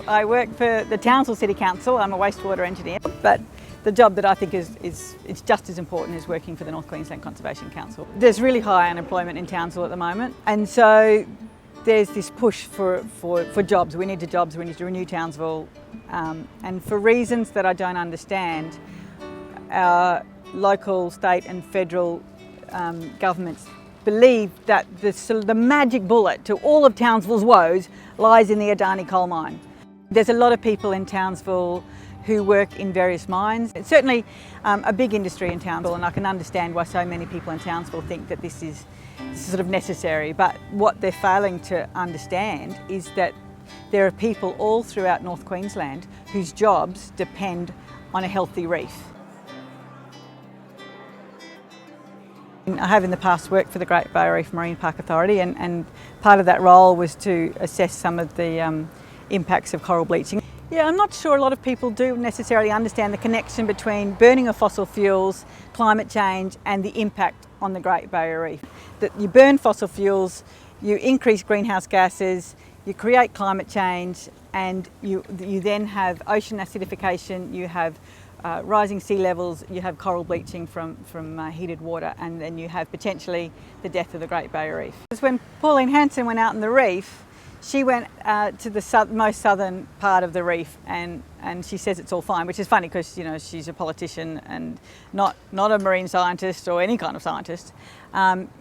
I work for the Townsville City Council. I'm a wastewater engineer, but the job that I think is just as important is working for the North Queensland Conservation Council. There's really high unemployment in Townsville at the moment, and so there's this push for jobs. We need jobs, we need to renew Townsville, and for reasons that I don't understand, our local, state and federal governments believe that the magic bullet to all of Townsville's woes lies in the Adani coal mine. There's a lot of people in Townsville who work in various mines. It's certainly a big industry in Townsville, and I can understand why so many people in Townsville think that this is sort of necessary. But what they're failing to understand is that there are people all throughout North Queensland whose jobs depend on a healthy reef. I have in the past worked for the Great Barrier Reef Marine Park Authority, and part of that role was to assess some of the impacts of coral bleaching. Yeah, I'm not sure a lot of people do necessarily understand the connection between burning of fossil fuels, climate change and the impact on the Great Barrier Reef. That you burn fossil fuels, you increase greenhouse gases, you create climate change, and you then have ocean acidification, you have rising sea levels, you have coral bleaching from heated water, and then you have potentially the death of the Great Barrier Reef. Because when Pauline Hanson went out in the reef, she went to the most southern part of the reef, and she says it's all fine, which is funny because she's a politician and not a marine scientist or any kind of scientist.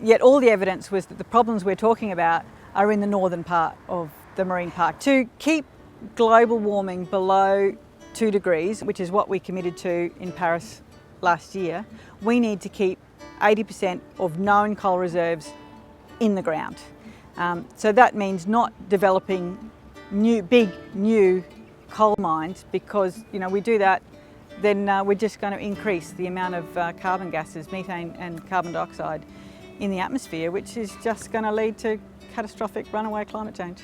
Yet all the evidence was that the problems we're talking about are in the northern part of the marine park. To keep global warming below 2 degrees, which is what we committed to in Paris last year, we need to keep 80% of known coal reserves in the ground. So that means not developing big new coal mines, because we do that, then we're just going to increase the amount of carbon gases, methane and carbon dioxide in the atmosphere, which is just going to lead to catastrophic runaway climate change.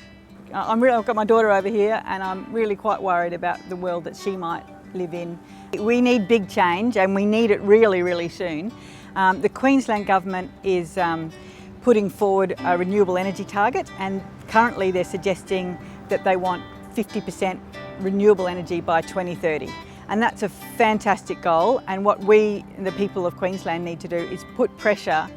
I've got my daughter over here, and I'm really quite worried about the world that she might live in. We need big change, and we need it really, really soon. The Queensland Government is putting forward a renewable energy target, and currently they're suggesting that they want 50% renewable energy by 2030. And that's a fantastic goal, and what we, the people of Queensland, need to do is put pressure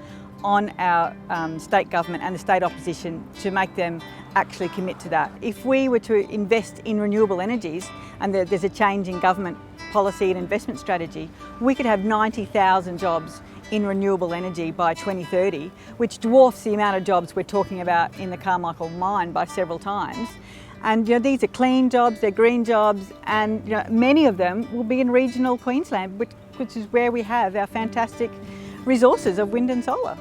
on our state government and the state opposition to make them actually commit to that. If we were to invest in renewable energies, and there's a change in government policy and investment strategy, we could have 90,000 jobs in renewable energy by 2030, which dwarfs the amount of jobs we're talking about in the Carmichael mine by several times. And these are clean jobs, they're green jobs, and many of them will be in regional Queensland, which is where we have our fantastic resources of wind and solar.